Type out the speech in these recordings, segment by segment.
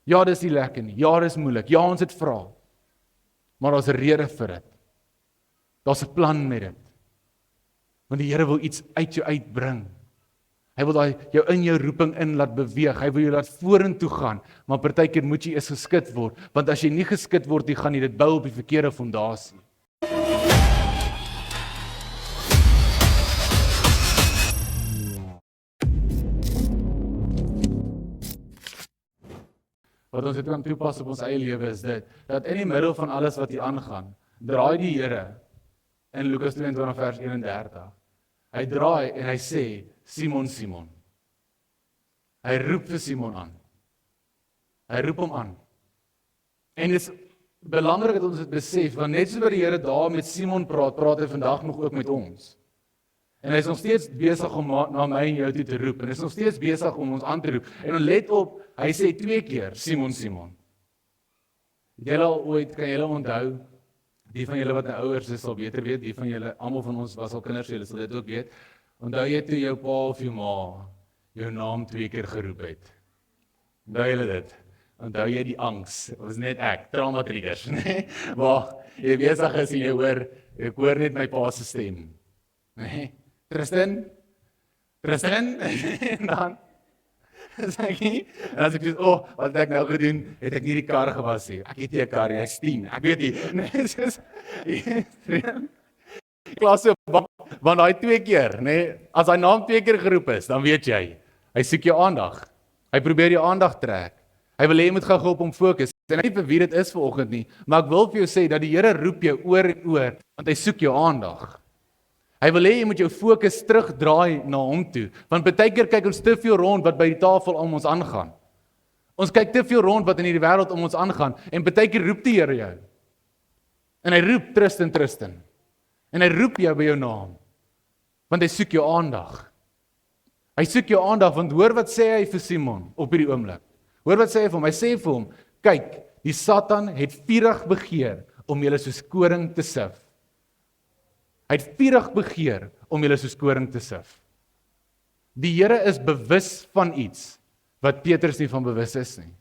Ja, dis nie lekker nie. Ja, dis moeilik. Ja, ons het vra. Maar daar's 'n rede vir dit. Daar's 'n plan met dit. Want die Here wil iets uit jou uitbring. Hy wil jou in jou roeping in laat beweeg. Hy wil jou laat vorentoe gaan. Maar partykeer moet jy eers geskit word. Want as jy nie geskit word, jy gaan jy dit bou op die verkeerde fondasie. Wat ons dit kan toepas op ons eie lewe is dit, dat in die middel van alles wat hier aangaan, draai die Here in Lukas 22 vers 31. Hy draai en hy sê, Simon, Simon. Hy roep vir Simon aan. Hy roep hom aan. En dit is belangrik dat ons dit besef, want net soos wat die Here daar met Simon praat, praat hy vandag nog ook met ons. En hy is nog steeds besig om na my en jou toe te roep, en hy is nog steeds besig om ons aan te roep. En let op, hy sê 2 keer, Simon, Simon. Het julle al ooit, kan julle onthou, die van julle wat nou ouers is, sal beter weet, die van julle, almal van ons was al kinders, julle sal dit ook weet, onthou jy toe jou pa of jou ma jou naam 2 keer geroep het? Onthou julle dit? Onthou jy die angs? Dit was net ek, trauma triggers, nee? Waar jy besig is en jy hoor, ek hoor net my pa se stem. Nee? Tristan? En dan sê ek nie, en as ek sê, wat het ek nou gedoen? Het ek nie die kar gewas nie. Ek het nie 'n kar nie, ek's 10. Ek weet nie. Nee, soos klasse, want daai 2 keer, nee, as hy naam 2 keer geroep is, dan weet jy, hy soek jou aandag. Hy probeer jou aandag trek. Hy wil hê jy moet gou op hom fokus. En ek weet nie vir wie dit is vanoggend nie, maar ek wil vir jou sê dat die Here roep jou oor en oor, want hy soek jou aandag. Hy wil hê jy moet jou fokus terugdraai na hom toe, want baie keer kyk ons te veel rond wat by die tafel om ons aangaan. Ons kyk te veel rond wat in hierdie wêreld om ons aangaan, en baie keer roep die Here jou. En hy roep Tristan. En hy roep jou by jou naam, want hy soek jou aandag. Hy soek jou aandag, want hoor wat sê hy vir Simon op hierdie oomblik. Hoor wat sê hy vir hom? Hy sê vir hom, kyk, die Satan het vurig begeer om julle soos koring te sif. Hy het vurig begeer om julle soos koring te sif. Die Here is bewus van iets wat Petrus nie van bewus is nie.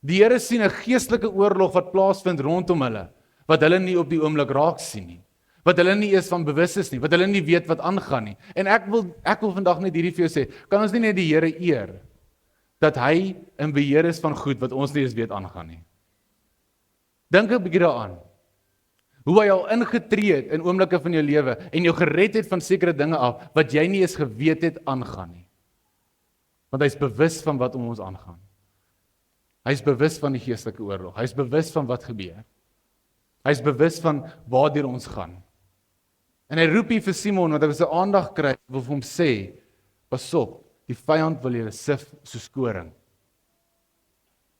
Die Here sien 'n geestelike oorlog wat plaasvind rondom hulle, wat hulle nie op die oomblik raak sien nie. Wat hulle nie eens van bewus is nie, wat hulle nie weet wat aangaan nie. En ek wil vandag net hierdie vir jou sê, kan ons nie net die Here eer, dat hy in beheer is van goed wat ons nie eens weet aangaan nie. Dink 'n bietjie daaraan. Hoe hy al ingetree het in oomblikke van jou lewe en jou gered het van sekere dinge af wat jy nie eens geweet het aangaan nie. Want hy is bewus van wat om ons aangaan. Hy is bewus van die geestelike oorlog. Hy is bewus van wat gebeur. Hy is bewus van waartoe ons gaan. En hy roep hier vir Simon, want hy wil sy aandag kry, wil vir hom sê, pas op, die vyand wil julle sif soos koring.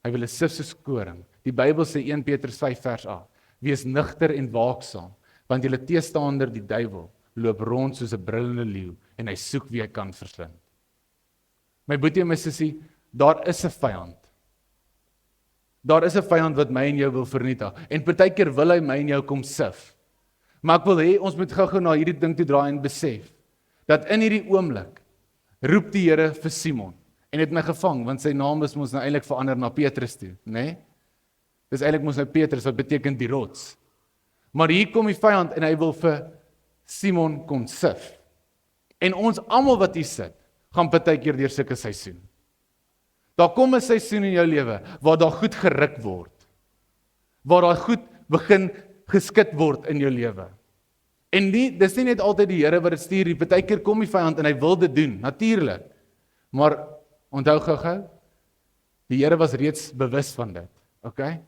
Hy wil julle sif soos koring. Die Bybel sê 1 Petrus 5 vers 8, wees nugter en waaksaam, want julle teestander die duiwel loop rond soos 'n brullende leeu en hy soek wie hy kan verslind. My boetie en my sussie, daar is 'n vyand. Daar is 'n vyand wat my en jou wil vernietig. En partykeer wil hy my en jou kom sif. Maar ek wil hê ons moet gou-gou na hierdie ding toe draai en besef dat in hierdie oomblik roep die Here vir Simon en het my gevang want sy naam is mos nou eintlik verander na Petrus toe, né? Nee? Dis eintlik mos nou Petrus wat beteken die rots. Maar hier kom die vyand en hy wil vir Simon kom sif. En ons almal wat hier sit, gaan partykeer deur sulke seisoen. Daar kom 'n seisoen in jou lewe waar daar goed geruk word. Waar daar goed begin geskit word in jou lewe. En dis nie net altyd die Here wat dit stuur nie. Partykeer kom die vyand en hy wil dit doen, natuurlik. Maar onthou gou-gou, die Here was reeds bewus van dit. Okay?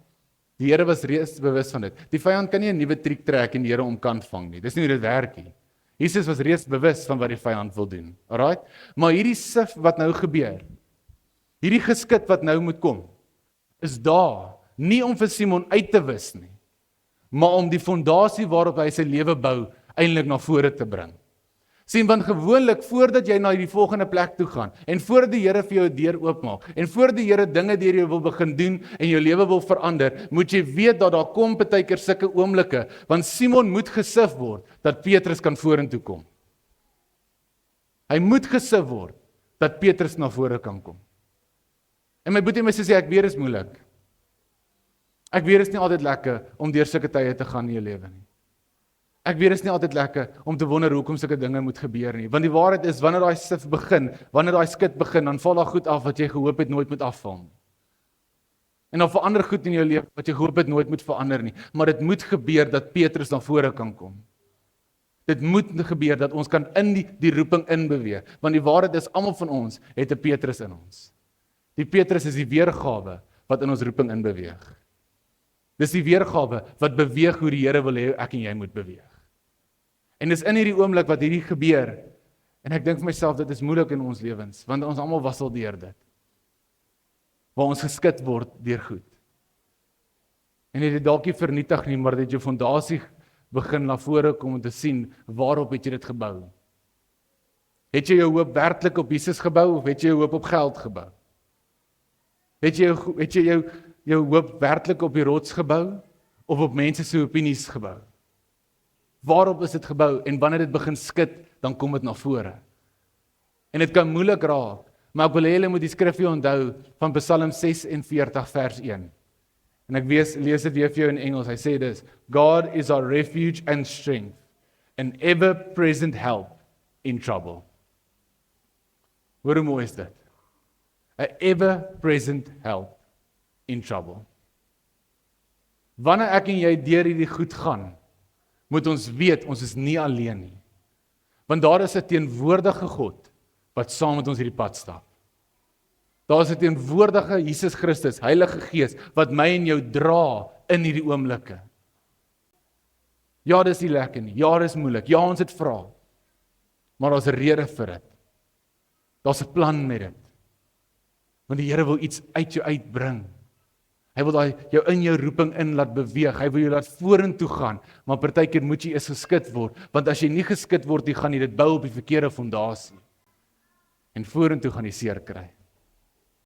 Die Here was reeds bewus van dit. Die vyand kan nie 'n nuwe triek trek en die Here omkant vang nie. Dis nie hoe dit werk nie. Jesus was reeds bewus van wat die vyand wil doen. Alright? Maar hierdie sif wat nou gebeur, hierdie geskit wat nou moet kom, is daar nie om vir Simon uit te wis nie, maar om die fondasie waarop hy sy lewe bou, eintlik na vore te bring. Sien, want gewoonlik, voordat jy na die volgende plek toe gaan, en voordat die Here vir jou 'n deur oopmaak, en voordat die Here dinge deur jou wil begin doen, en jou lewe wil verander, moet jy weet dat daar kom partykeer sulke oomblikke, want Simon moet gesif word, dat Petrus kan vorentoe kom. Hy moet gesif word, dat Petrus na vore kan kom. En En my boetie en my sussie, ek weet dit is moeilik. Ek weet dit is nie altyd lekker om deur sulke tye te gaan in jou lewe nie. Ek weet dit is nie altyd lekker om te wonder hoekom sulke dinge moet gebeur nie. Want die waarheid is, wanneer daai sif begin, wanneer daai skit begin, dan val daar goed af wat jy gehoop het nooit moet afval nie. En dan verander goed in jou lewe wat jy gehoop het nooit moet verander nie. Maar dit moet gebeur dat Petrus na vore kan kom. Dit moet gebeur dat ons kan in die roeping inbeweeg. Want die waarheid is, almal van ons het 'n Petrus in ons. Die Petrus is die weergawe wat in ons roeping inbeweeg. Dis die weergawe wat beweeg hoe die Here wil hê ek en jy moet beweeg. En dis in hierdie oomblik wat hierdie gebeur, en ek dink vir myself, dit is moeilik in ons lewens, want ons almal wassel deur dit. Waar ons geskit word deur goed. En dit dalk nie vernietig nie, maar dit jou fondasie begin na vore kom om te sien, waarop het jy dit gebou? Het jy jou hoop werklik op Jesus gebou, of het jy jou hoop op geld gebou? Het jy jou hoop werklik op die rots gebou, of op mense se opinies gebou? Waarop is dit gebou? En wanneer dit begin skit, dan kom dit na vore. En dit kan moeilik raak, maar ek wil hê julle moet die skrifgie onthou van Psalm 46 vers 1. En ek lees dit weer vir jou in Engels. Hy sê dis: God is our refuge and strength, an ever-present help in trouble. Hoe mooi is dit? A ever-present help in trouble. Wanneer ek en jy deur hierdie goed gaan, moet ons weet, ons is nie alleen nie. Want daar is 'n teenwoordige God wat saam met ons hierdie pad stap. Daar is 'n teenwoordige Jesus Christus, Heilige Gees, wat my en jou dra in hierdie oomblikke. Ja, dis nie lekker nie. Ja, dis moeilik. Ja, ons het vra. Maar daar's 'n rede vir dit. Daar's 'n plan met dit. Want die Here wil iets uit jou uitbring. Hy wil jou in jou roeping in laat beweeg. Hy wil jou laat vorentoe gaan, maar partykeer moet jy eers geskit word, want as jy nie geskit word nie, gaan jy dit bou op die verkeerde fondasie. En vorentoe gaan jy seer kry.